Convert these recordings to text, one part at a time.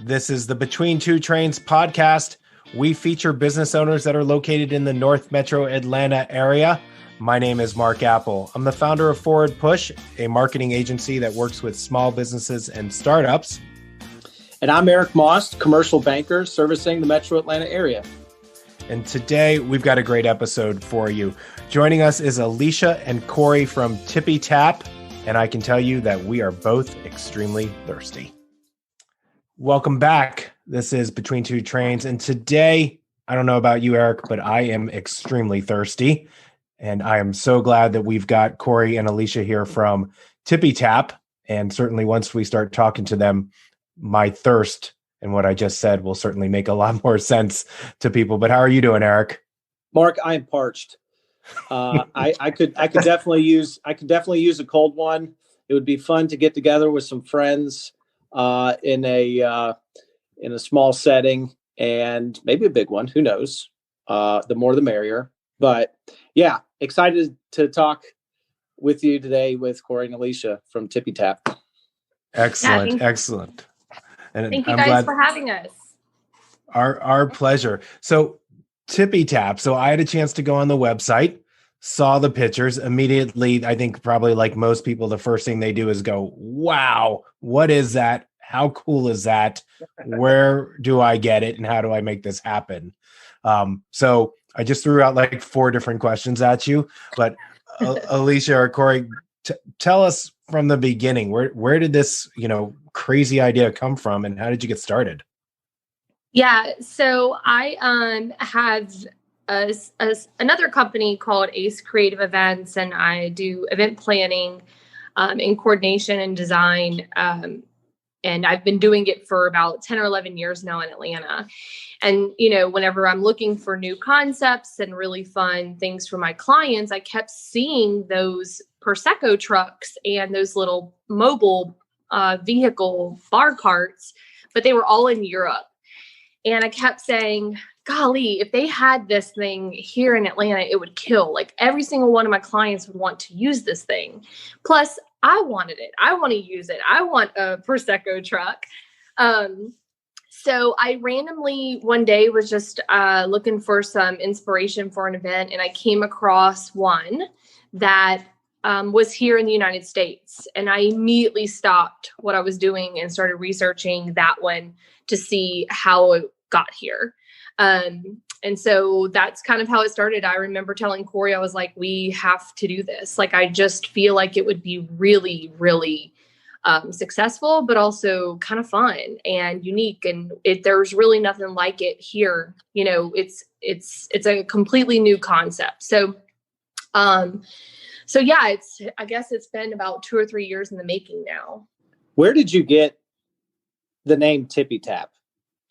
This is the Between Two Trains podcast. We feature business owners that are located in the North Metro Atlanta area. My name is Mark Apple. I'm the founder of Forward Push, a marketing agency that works with small businesses and startups. And I'm Eric Moss, commercial banker servicing the Metro Atlanta area. And today we've got a great episode for you. Joining us is Alicia and Cory from Tippy Tap, and I can tell you that we are both extremely thirsty. Welcome back. This is Between Two Trains, and today, I don't know about you, Eric, but I am extremely thirsty, and I am so glad that we've got Cory and Alicia here from Tippy Tap, and certainly once we start talking to them, my thirst and what I just said will certainly make a lot more sense to people. But how are you doing, Eric? Mark, I am parched. I could definitely use a cold one. It would be fun to get together with some friends in a small setting, and maybe a big one. Who knows? The more the merrier. But yeah, excited to talk with you today with Cory and Alicia from Tippy Tap. Excellent, excellent. And thank you guys for having us. Our pleasure. So Tippy Tap. So I had a chance to go on the website, saw the pictures immediately. I think probably like most people, the first thing they do is go, wow, what is that? How cool is that? Where do I get it? And how do I make this happen? So I just threw out like 4 different questions at you, but Alicia or Cory, tell us from the beginning, where did this, crazy idea come from, and how did you get started? Yeah, so I have another company called Ace Creative Events, and I do event planning and coordination and design. And I've been doing it for about 10 or 11 years now in Atlanta. And, whenever I'm looking for new concepts and really fun things for my clients, I kept seeing those Prosecco trucks and those little mobile vehicle bar carts, but they were all in Europe. And I kept saying, golly, if they had this thing here in Atlanta, it would kill. Like every single one of my clients would want to use this thing. Plus, I wanted it. I want to use it. I want a Prosecco truck. So I randomly one day was just looking for some inspiration for an event, and I came across one that was here in the United States. And I immediately stopped what I was doing and started researching that one to see how it got here. And so that's kind of how it started. I remember telling Cory, I was like, we have to do this. Like, I just feel like it would be really, really successful, but also kind of fun and unique. And there's really nothing like it here. It's a completely new concept. So yeah, I guess it's been about 2 or 3 years in the making now. Where did you get the name Tippy Tap?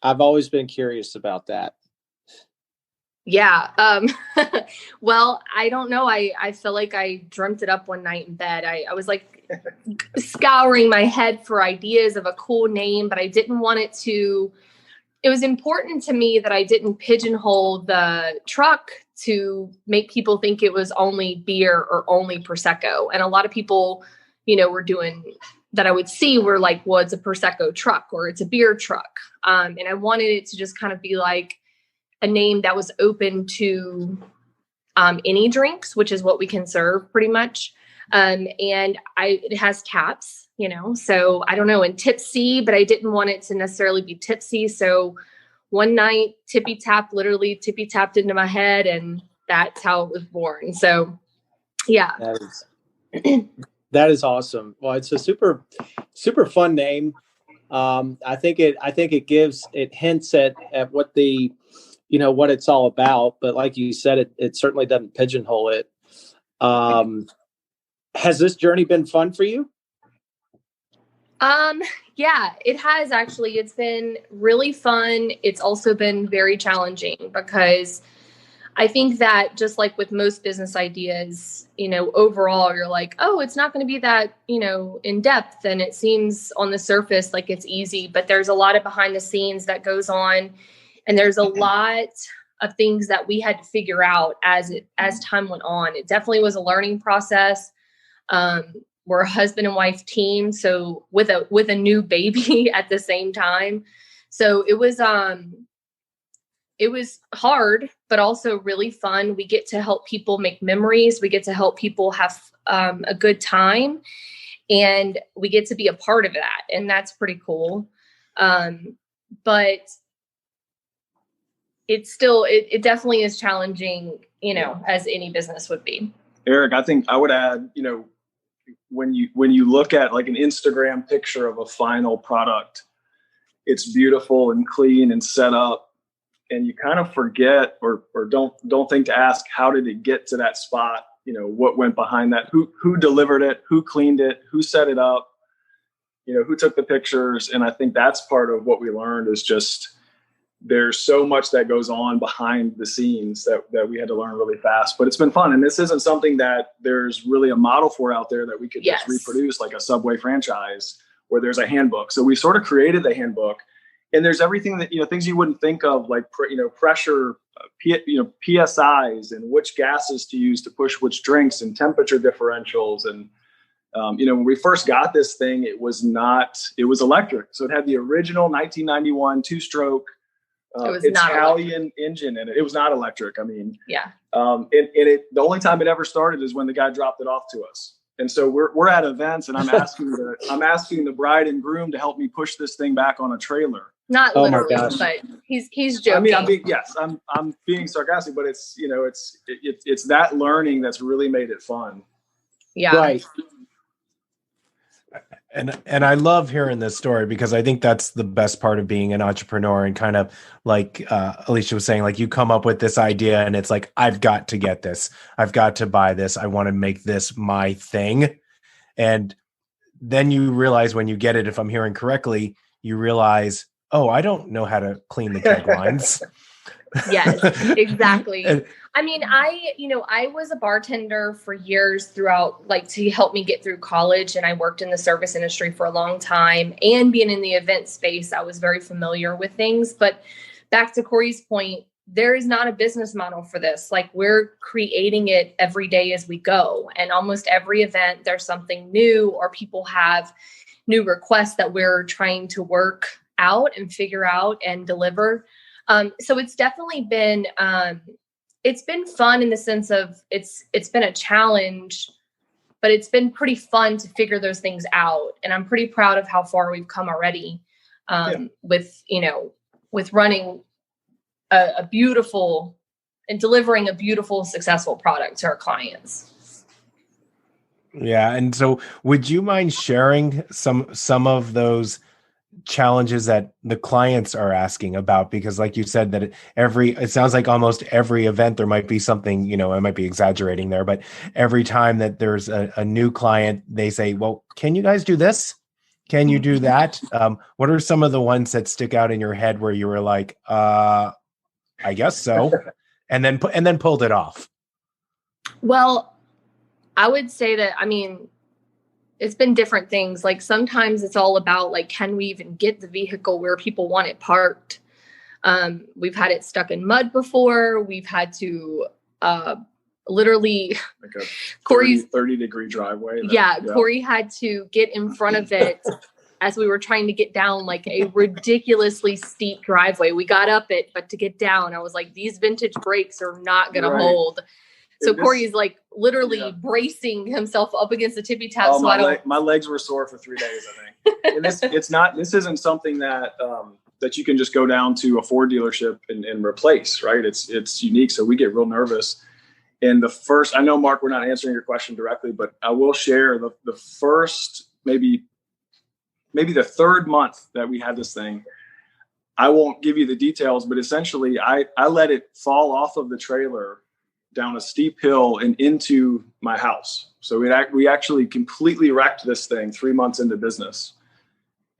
I've always been curious about that. Yeah. Well, I don't know. I feel like I dreamt it up one night in bed. I was like scouring my head for ideas of a cool name, but I didn't want it was important to me that I didn't pigeonhole the truck to make people think it was only beer or only Prosecco. And a lot of people, were doing that I would see were like, well, it's a Prosecco truck or it's a beer truck. And I wanted it to just kind of be like a name that was open to any drinks, which is what we can serve pretty much. And it has taps, so I don't know, and tipsy, but I didn't want it to necessarily be tipsy. So one night Tippy Tap literally Tippy tapped into my head, and that's how it was born. So yeah. That is awesome. Well, it's a super, super fun name. I think it hints at what what it's all about. But like you said, it certainly doesn't pigeonhole it. Has this journey been fun for you? Yeah, it has actually. It's been really fun. It's also been very challenging because I think that just like with most business ideas, overall you're like, oh, it's not going to be that, in depth. And it seems on the surface like it's easy, but there's a lot of behind the scenes that goes on. And there's a lot of things that we had to figure out as time went on. It definitely was a learning process. We're a husband and wife team. So with a new baby at the same time. So it was hard, but also really fun. We get to help people make memories. We get to help people have a good time, and we get to be a part of that. And that's pretty cool. But it's still, it definitely is challenging, as any business would be. Eric, I think I would add, when you look at like an Instagram picture of a final product, it's beautiful and clean and set up, and you kind of forget or don't think to ask, how did it get to that spot? What went behind that? Who delivered it? Who cleaned it? Who set it up? Who took the pictures? And I think that's part of what we learned is just there's so much that goes on behind the scenes that we had to learn really fast. But it's been fun. And this isn't something that there's really a model for out there that we could just reproduce, like a Subway franchise where there's a handbook. So we sort of created the handbook, and there's everything that, things you wouldn't think of, like, pressure, PSIs, and which gases to use to push which drinks, and temperature differentials. And, when we first got this thing, it was electric. So it had the original 1991 2-stroke Italian engine in it. It was not electric. I mean, yeah. The only time it ever started is when the guy dropped it off to us. And so we're at events, and I'm asking the bride and groom to help me push this thing back on a trailer. Not literally, but he's joking. I'm being sarcastic, but it's it's that learning that's really made it fun. Yeah. Right. And I love hearing this story, because I think that's the best part of being an entrepreneur, and kind of like Alicia was saying, like, you come up with this idea and it's like, I've got to get this. I've got to buy this. I want to make this my thing. And then you realize when you get it, if I'm hearing correctly, you realize, oh, I don't know how to clean the keg lines. Yes, exactly. I mean, I was a bartender for years throughout, like, to help me get through college. And I worked in the service industry for a long time, and being in the event space, I was very familiar with things. But back to Cory's point, there is not a business model for this. Like, we're creating it every day as we go. And almost every event, there's something new, or people have new requests that we're trying to work out and figure out and deliver. So it's definitely been, it's been fun in the sense of it's been a challenge, but it's been pretty fun to figure those things out. And I'm pretty proud of how far we've come already, with running a beautiful and delivering a beautiful, successful product to our clients. Yeah. And so would you mind sharing some of those challenges that the clients are asking about? Because like you said, that it sounds like almost every event there might be something, I might be exaggerating there, but every time that there's a new client, they say, well, can you guys do this? Can you do that? What are some of the ones that stick out in your head where you were like, I guess so, and then pulled it off? Well, I would say that, it's been different things. Like, sometimes it's all about, like, can we even get the vehicle where people want it parked? We've had it stuck in mud before. We've had to literally like a Cory's 30-degree driveway. Cory had to get in front of it as we were trying to get down like a ridiculously steep driveway. We got up it, but to get down, I was like, these vintage brakes are not going to hold. So Cory is like literally bracing himself up against the Tippy Tap. Oh, my legs were sore for 3 days, I think. And this isn't something that that you can just go down to a Ford dealership and replace, right? It's unique. So we get real nervous. And I know, Mark, we're not answering your question directly, but I will share the first, maybe the third month that we had this thing. I won't give you the details, but essentially I let it fall off of the trailer down a steep hill and into my house. So we actually completely wrecked this thing 3 months into business.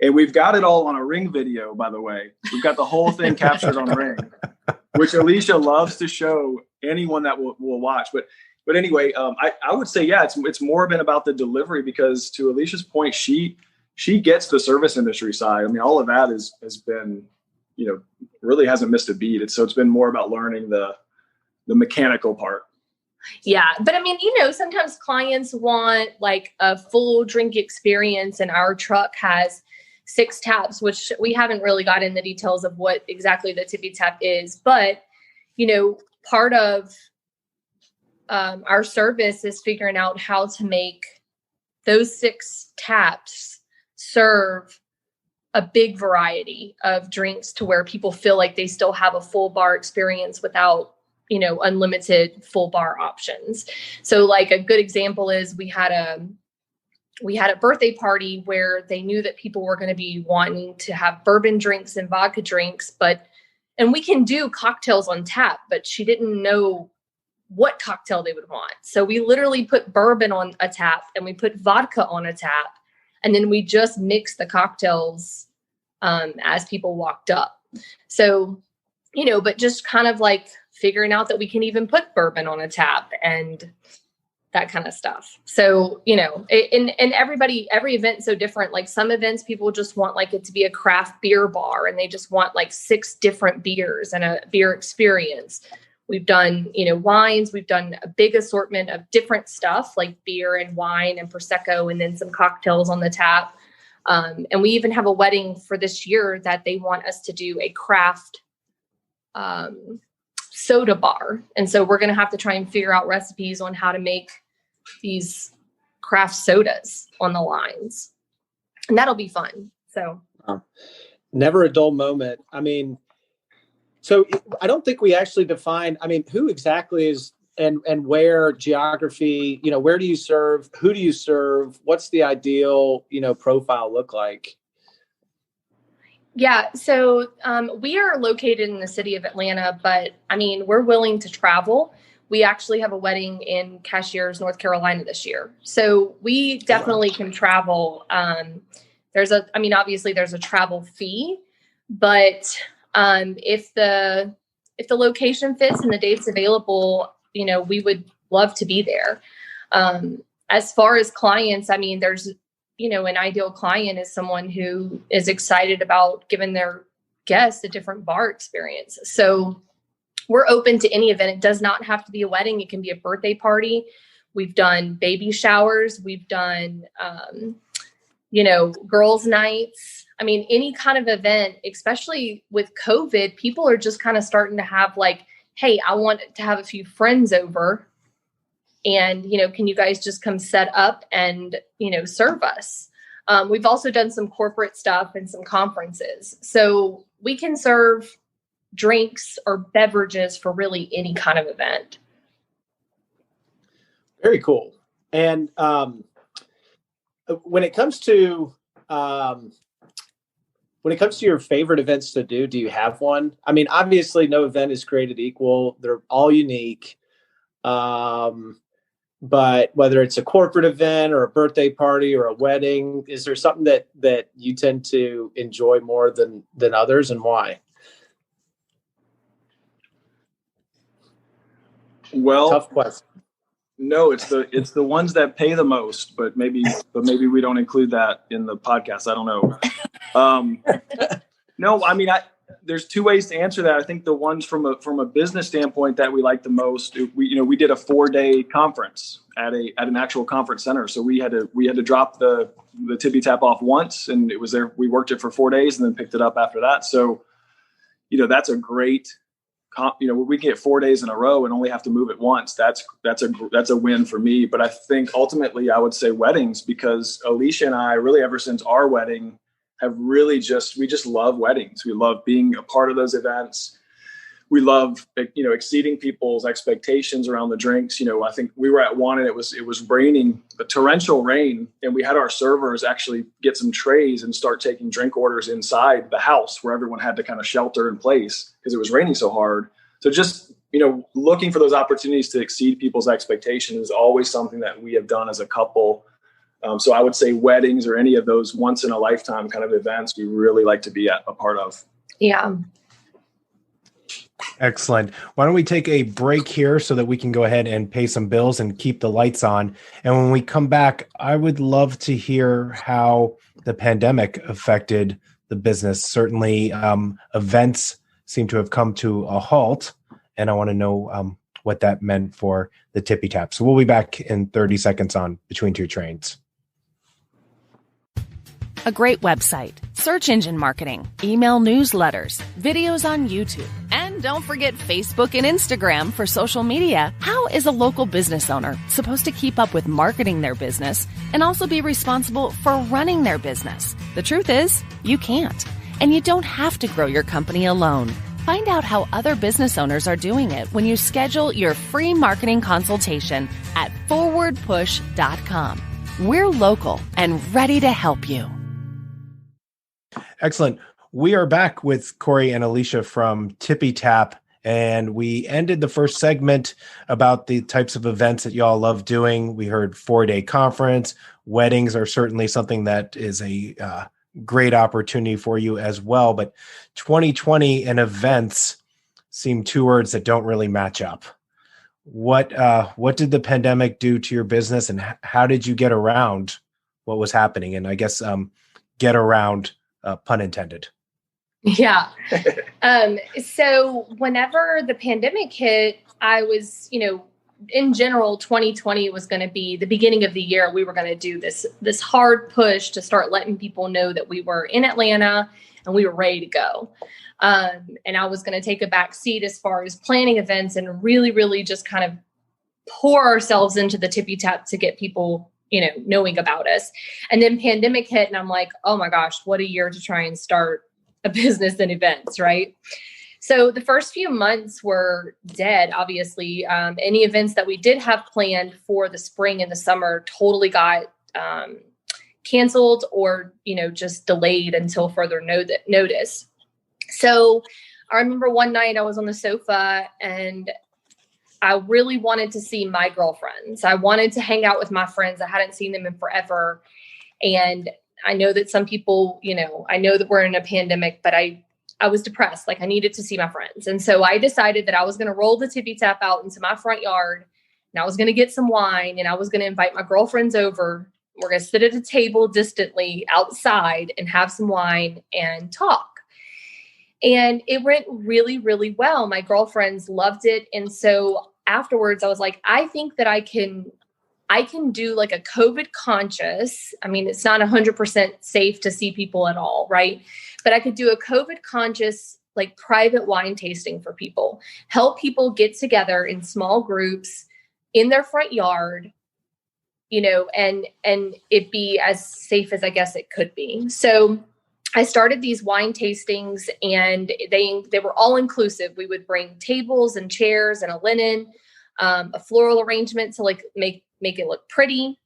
And we've got it all on a Ring video, by the way. We've got the whole thing captured on Ring, which Alicia loves to show anyone that will watch. But anyway, I would say, it's more been about the delivery, because to Alicia's point, she gets the service industry side. I mean, all of that has been, really hasn't missed a beat. So it's been more about learning the mechanical part. Yeah. But sometimes clients want like a full drink experience, and our truck has 6 taps, which we haven't really got in the details of what exactly the Tippy Tap is. But, part of our service is figuring out how to make those 6 taps serve a big variety of drinks to where people feel like they still have a full bar experience without, unlimited full bar options. So like a good example is we had a birthday party where they knew that people were going to be wanting to have bourbon drinks and vodka drinks, and we can do cocktails on tap, but she didn't know what cocktail they would want. So we literally put bourbon on a tap and we put vodka on a tap. And then we just mixed the cocktails as people walked up. So, but just kind of like figuring out that we can even put bourbon on a tap and that kind of stuff. So, and every event's so different. Like some events, people just want like it to be a craft beer bar and they just want like 6 different beers and a beer experience. We've done, wines. We've done a big assortment of different stuff like beer and wine and Prosecco and then some cocktails on the tap. And we even have a wedding for this year that they want us to do a craft soda bar. And so we're going to have to try and figure out recipes on how to make these craft sodas on the lines. And that'll be fun. So never a dull moment. I mean, so I don't think we actually defined, who exactly is and where geography, where do you serve? Who do you serve? What's the ideal, profile look like? Yeah. So we are located in the city of Atlanta, but we're willing to travel. We actually have a wedding in Cashiers, North Carolina this year. So we definitely can travel. Obviously there's a travel fee, but if the location fits and the date's available, we would love to be there. As far as clients, there's, an ideal client is someone who is excited about giving their guests a different bar experience. So we're open to any event. It does not have to be a wedding. It can be a birthday party. We've done baby showers. We've done, girls' nights. Any kind of event, especially with COVID, people are just kind of starting to have like, hey, I want to have a few friends over and, can you guys just come set up and, serve us? We've also done some corporate stuff and some conferences. So we can serve drinks or beverages for really any kind of event. Very cool. And when it comes to your favorite events to do you have one? Obviously no event is created equal. They're all unique. But whether it's a corporate event or a birthday party or a wedding, is there something that you tend to enjoy more than others, and why? Well, tough question. No, it's the ones that pay the most, but maybe we don't include that in the podcast. I don't know. No, there's 2 ways to answer that. I think the ones from a business standpoint that we like the most, we did a 4-day conference at an actual conference center. So we had to drop the Tippy Tap off once, and it was there. We worked it for 4 days and then picked it up after that. So, that's a great, we get 4 days in a row and only have to move it once. That's a win for me. But I think ultimately I would say weddings, because Alicia and I really ever since our wedding have really we just love weddings. We love being a part of those events. We love, exceeding people's expectations around the drinks. I think we were at one and it was raining, a torrential rain. And we had our servers actually get some trays and start taking drink orders inside the house where everyone had to kind of shelter in place because it was raining so hard. So just, looking for those opportunities to exceed people's expectations is always something that we have done as a couple. So I would say weddings or any of those once in a lifetime kind of events, we really like to be a part of. Yeah. Excellent. Why don't we take a break here so that we can go ahead and pay some bills and keep the lights on. And when we come back, I would love to hear how the pandemic affected the business. Certainly, events seem to have come to a halt, and I want to know what that meant for the Tippy Tap. So we'll be back in 30 seconds on Between Two Trains. A great website, search engine marketing, email newsletters, videos on YouTube, and don't forget Facebook and Instagram for social media. How is a local business owner supposed to keep up with marketing their business and also be responsible for running their business? The truth is, you can't. And you don't have to grow your company alone. Find out how other business owners are doing it when you schedule your free marketing consultation at forwardpush.com. We're local and ready to help you. Excellent. We are back with Cory and Alicia from Tippy Tap, and we ended the first segment about the types of events that y'all love doing. We heard 4-day conference. Weddings are certainly something that is a great opportunity for you as well. But 2020 and events seem two words that don't really match up. What did the pandemic do to your business, and how did you get around what was happening? And I guess get around, pun intended. Yeah. So whenever the pandemic hit, I was, in general, 2020 was going to be the beginning of the year. We were going to do this hard push to start letting people know that we were in Atlanta and we were ready to go. And I was going to take a back seat as far as planning events and really, really just kind of pour ourselves into the Tippy Tap to get people, knowing about us. And then pandemic hit and I'm like, oh my gosh, what a year to try and start a business and events, right? So the first few months were dead, obviously. Any events that we did have planned for the spring and the summer totally got canceled or, just delayed until further notice. So I remember one night I was on the sofa and I really wanted to see my girlfriends. I wanted to hang out with my friends. I hadn't seen them in forever. And I know that some people, I know that we're in a pandemic, but I was depressed. Like I needed to see my friends. And so I decided that I was going to roll the Tippy Tap out into my front yard and I was going to get some wine and I was going to invite my girlfriends over. We're going to sit at a table distantly outside and have some wine and talk. And it went really, really well. My girlfriends loved it. And so afterwards I was like, I think that I can do like a COVID conscious. I mean, it's not 100% safe to see people at all, right? But I could do a COVID conscious, like private wine tasting for people, help people get together in small groups in their front yard, and it be as safe as I guess it could be. So I started these wine tastings and they were all inclusive. We would bring tables and chairs and a linen, a floral arrangement to like make it look pretty,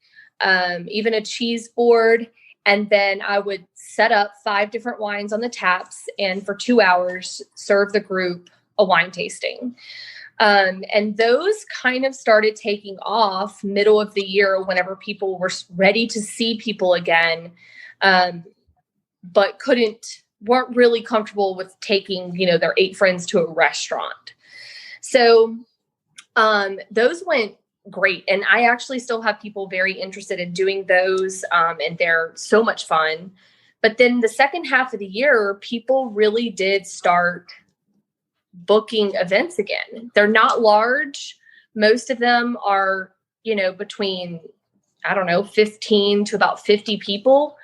even a cheese board. And then I would set up 5 different wines on the taps and for 2 hours, serve the group a wine tasting. And those kind of started taking off middle of the year whenever people were ready to see people again, but weren't really comfortable with taking, their 8 friends to a restaurant. So those went great. And I actually still have people very interested in doing those. And they're so much fun. But then the second half of the year, people really did start booking events again. They're not large. Most of them are, between, 15 to about 50 people.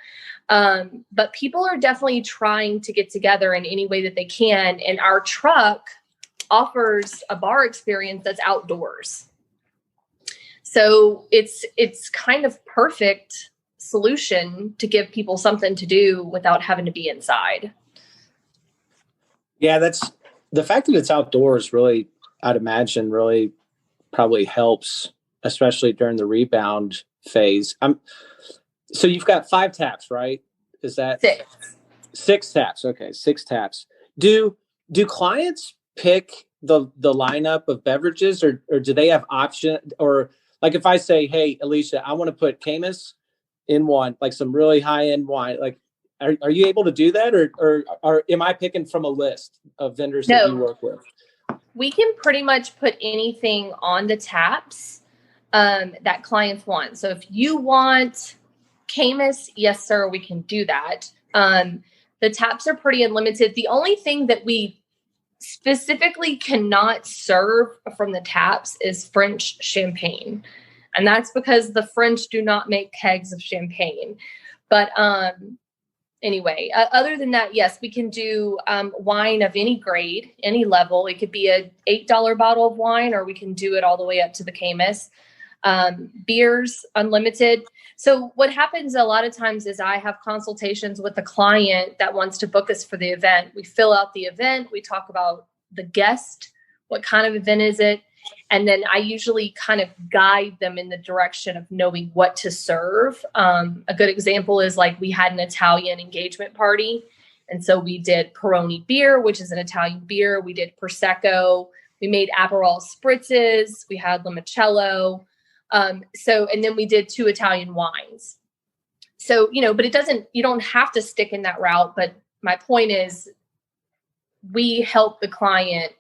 But people are definitely trying to get together in any way that they can. And our truck offers a bar experience that's outdoors. So it's kind of perfect solution to give people something to do without having to be inside. Yeah, that's the fact that it's outdoors really, I'd imagine, really probably helps, especially during the rebound phase. So you've got 5 taps, right? Is that 6? 6 taps. Okay, 6 taps. Do clients pick the lineup of beverages, or do they have option? Or like if I say, hey, Alicia, I want to put Camus in one, like some really high end wine, like are you able to do that, or am I picking from a list of vendors that you work with? We can pretty much put anything on the taps that clients want. So if you want Camus, yes, sir, we can do that. The taps are pretty unlimited. The only thing that we specifically cannot serve from the taps is French champagne. And that's because the French do not make kegs of champagne. But anyway, other than that, yes, we can do wine of any grade, any level. It could be a $8 bottle of wine, or we can do it all the way up to the Camus. Beers, unlimited. So what happens a lot of times is I have consultations with the client that wants to book us for the event. We fill out the event. We talk about the guest, what kind of event is it? And then I usually kind of guide them in the direction of knowing what to serve. A good example is like we had an Italian engagement party. And so we did Peroni beer, which is an Italian beer. We did Prosecco. We made Aperol spritzes. We had limoncello. And then we did 2 Italian wines. So, but you don't have to stick in that route. But my point is we help the client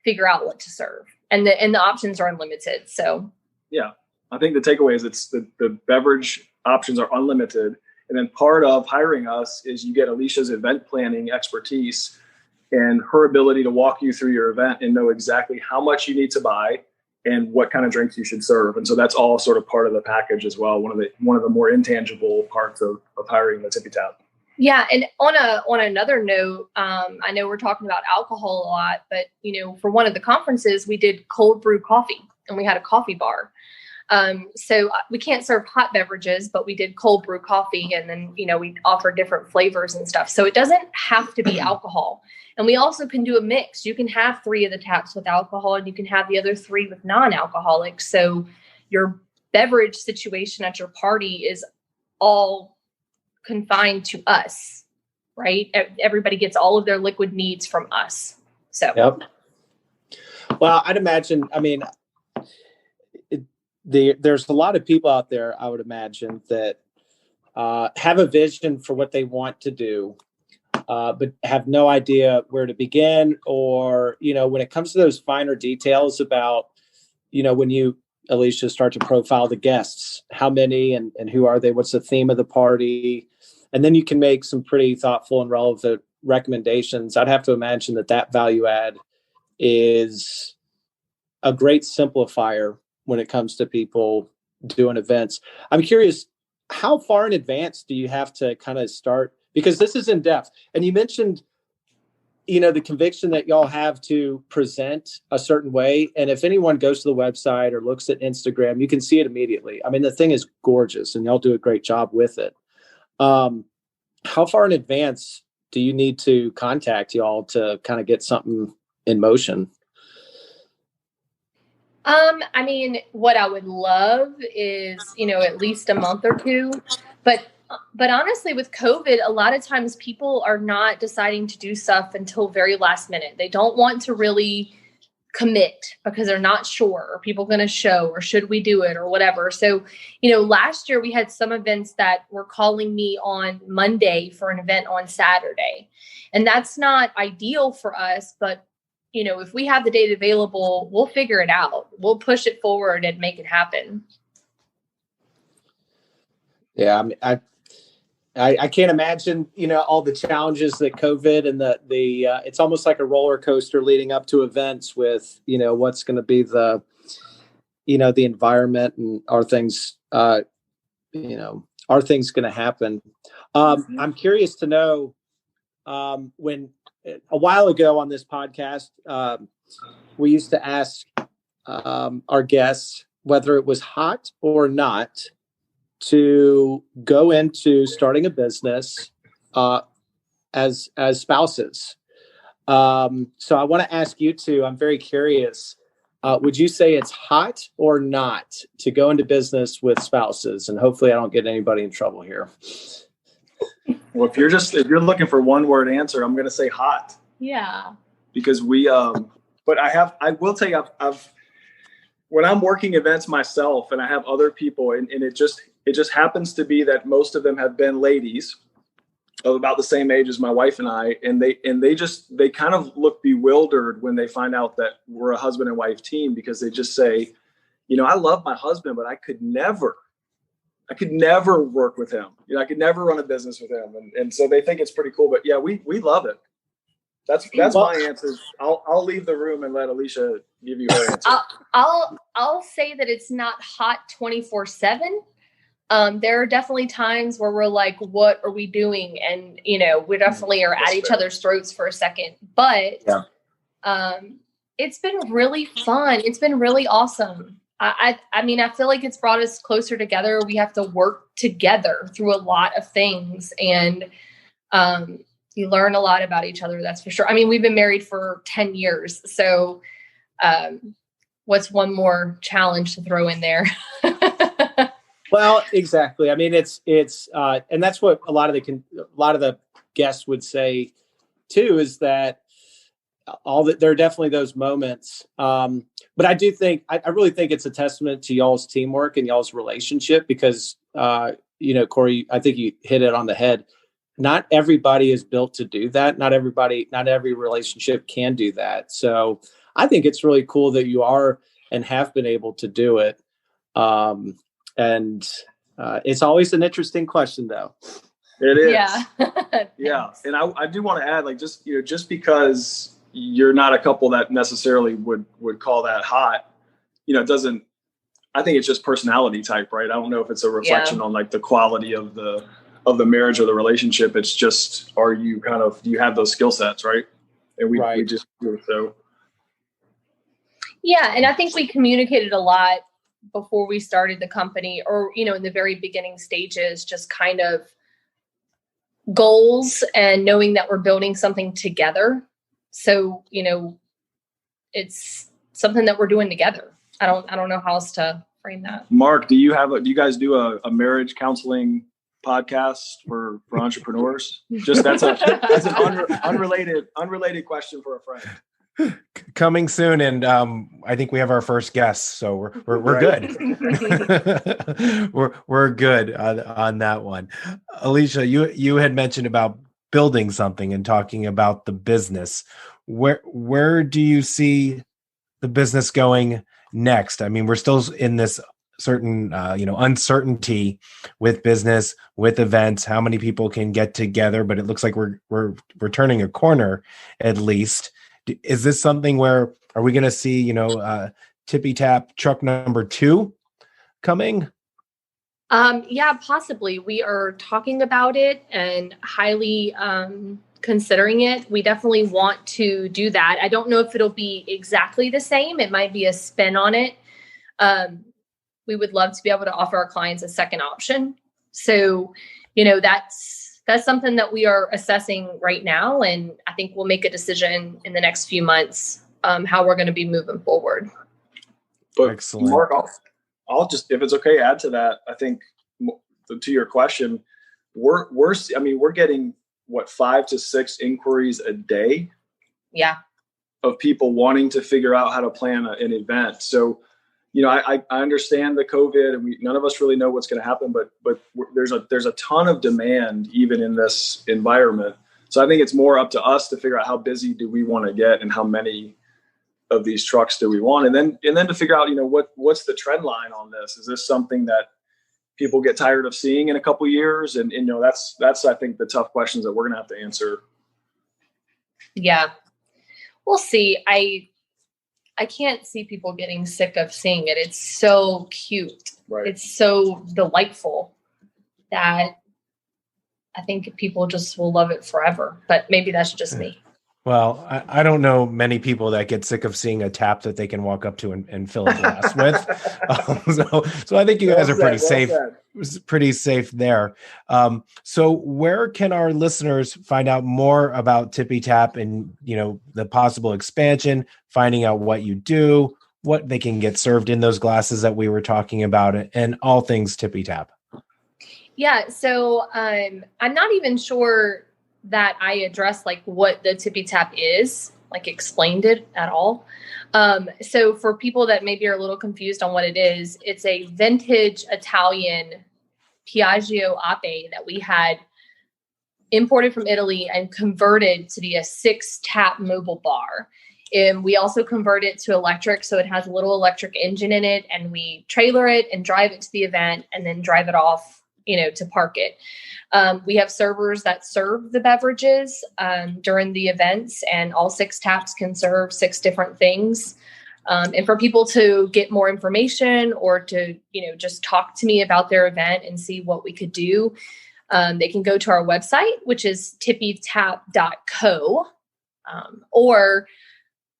figure out what to serve, and the options are unlimited. So, yeah, I think the takeaway is it's the beverage options are unlimited. And then part of hiring us is you get Alicia's event planning expertise and her ability to walk you through your event and know exactly how much you need to buy and what kind of drinks you should serve. And so that's all sort of part of the package as well. One of the more intangible parts of hiring the Tippy Tap. Yeah. And on another note, I know we're talking about alcohol a lot, but for one of the conferences, we did cold brew coffee and we had a coffee bar. So we can't serve hot beverages, but we did cold brew coffee, and then, we offer different flavors and stuff. So it doesn't have to be alcohol. And we also can do a mix. You can have 3 of the taps with alcohol, and you can have the other 3 with non-alcoholic. So your beverage situation at your party is all confined to us, right? Everybody gets all of their liquid needs from us. So, yep. Well, I'd imagine, there's a lot of people out there, I would imagine, that have a vision for what they want to do, but have no idea where to begin, or, when it comes to those finer details about, when you, Alicia, start to profile the guests, how many and who are they, what's the theme of the party, and then you can make some pretty thoughtful and relevant recommendations. I'd have to imagine that value add is a great simplifier when it comes to people doing events. I'm curious, how far in advance do you have to kind of start? Because this is in depth. And you mentioned, the conviction that y'all have to present a certain way. And if anyone goes to the website or looks at Instagram, you can see it immediately. The thing is gorgeous and y'all do a great job with it. How far in advance do you need to contact y'all to kind of get something in motion? What I would love is, at least a month or 2, but honestly, with COVID, a lot of times people are not deciding to do stuff until very last minute. They don't want to really commit because they're not sure, are people going to show, or should we do it, or whatever. So, last year we had some events that were calling me on Monday for an event on Saturday, and that's not ideal for us, but if we have the date available, we'll figure it out. We'll push it forward and make it happen. Yeah, I can't imagine, all the challenges that COVID and the it's almost like a roller coaster leading up to events with, what's going to be the environment, and are things going to happen? I'm curious to know, when a while ago on this podcast, we used to ask our guests whether it was hot or not to go into starting a business as spouses. So I want to ask you two, I'm very curious, would you say it's hot or not to go into business with spouses? And hopefully I don't get anybody in trouble here. Well, if you're looking for one word answer, I'm going to say hot. Yeah. Because but I will tell you, I've when I'm working events myself and I have other people, and it just happens to be that most of them have been ladies of about the same age as my wife and I, and they kind of look bewildered when they find out that we're a husband and wife team, because they just say, I love my husband, but I could never work with him. I could never run a business with him. And so they think it's pretty cool, but yeah, we love it. That's my answer. I'll leave the room and let Alicia give you her answer. I'll say that it's not hot 24/7, There are definitely times where we're like, what are we doing? And, we definitely are at each other's throats for a second, but, it's been really fun. It's been really awesome. I mean, I feel like it's brought us closer together. We have to work together through a lot of things, and, you learn a lot about each other. That's for sure. I mean, we've been married for 10 years. So, what's one more challenge to throw in there? Well, exactly. I mean, it's and that's what a lot of the guests would say too, is that there are definitely those moments. But I do think, I really think it's a testament to y'all's teamwork and y'all's relationship, because, Cory, I think you hit it on the head. Not everybody is built to do that. Not every relationship can do that. So I think it's really cool that you are and have been able to do it. And it's always an interesting question, though. It is. Yeah. Yeah. And I do want to add, like, just because you're not a couple that necessarily would call that hot, I think it's just personality type, right? I don't know if it's a reflection on like the quality of the marriage or the relationship. It's just, do you have those skill sets, right? And we just do so. Yeah. And I think we communicated a lot before we started the company, or, in the very beginning stages, just kind of goals and knowing that we're building something together. So, it's something that we're doing together. I don't know how else to frame that. Mark, do you guys do a marriage counseling podcast for entrepreneurs? Just that's an unrelated question for a friend. Coming soon, and I think we have our first guest, so we're good. we're good on that one. Alicia, you had mentioned about building something and talking about the business. Where do you see the business going next? I mean, we're still in this certain uncertainty with business, with events, how many people can get together, but it looks like we're turning a corner at least. Is this something where, are we going to see, Tippy Tap truck number 2 coming? Yeah, possibly. We are talking about it and highly considering it. We definitely want to do that. I don't know if it'll be exactly the same. It might be a spin on it. We would love to be able to offer our clients a second option. So, that's something that we are assessing right now. And I think we'll make a decision in the next few months, how we're going to be moving forward. But excellent. Mark, I'll just, if it's okay, add to that. I think to your question, we're getting 5 to 6 inquiries a day. Yeah. Of people wanting to figure out how to plan an event. So, I understand the COVID, and none of us really know what's going to happen, but there's a ton of demand even in this environment. So I think it's more up to us to figure out how busy do we want to get and how many of these trucks do we want, and then to figure out what's the trend line on this. Is this something that people get tired of seeing in a couple of years? And that's I think the tough questions that we're going to have to answer. Yeah, we'll see. I can't see people getting sick of seeing it. It's so cute. Right. It's so delightful that I think people just will love it forever. But maybe that's just me. Well, I don't know many people that get sick of seeing a tap that they can walk up to and fill a glass with. So I think you guys are pretty safe there. So where can our listeners find out more about Tippy Tap and, the possible expansion, finding out what you do, what they can get served in those glasses that we were talking about, and all things Tippy Tap? Yeah. So I'm not even sure that I addressed like what the Tippy Tap is, like explained it at all. So for people that maybe are a little confused on what it is, it's a vintage Italian Piaggio Ape that we had imported from Italy and converted to be a 6-tap mobile bar. And we also convert it to electric. So it has a little electric engine in it, and we trailer it and drive it to the event and then drive it off, to park it. We have servers that serve the beverages during the events, and all 6 taps can serve 6 different things. And for people to get more information or to, just talk to me about their event and see what we could do, they can go to our website, which is tippytap.co. Or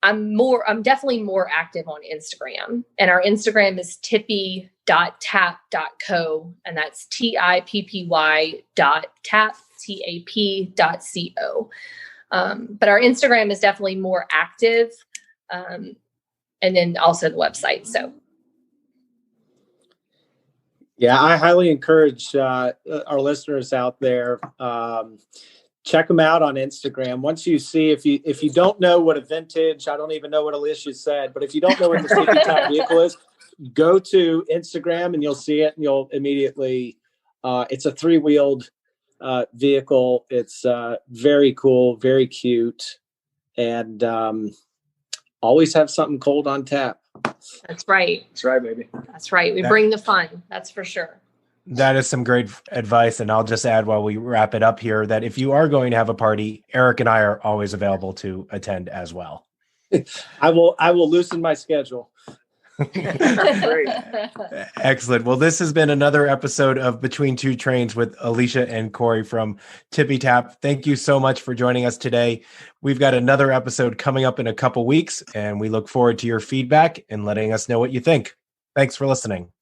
I'm definitely more active on Instagram, and our Instagram is tippy.tap.co, and that's tippy.tap.co. But our Instagram is definitely more active. And then also the website. So. Yeah, I highly encourage our listeners out there, check them out on Instagram. Once you see, if you don't know what a vintage, I don't even know what Alicia said, but if you don't know what the Tippy Tap vehicle is, go to Instagram and you'll see it, and you'll immediately, it's a 3-wheeled vehicle. It's very cool, very cute, and always have something cold on tap. That's right. That's right, baby. That's right. We bring the fun. That's for sure. That is some great advice. And I'll just add while we wrap it up here that if you are going to have a party, Eric and I are always available to attend as well. I will loosen my schedule. Great. Excellent. Well, this has been another episode of Between Two Trains with Alicia and Cory from Tippy Tap. Thank you so much for joining us today. We've got another episode coming up in a couple weeks, and we look forward to your feedback and letting us know what you think. Thanks for listening.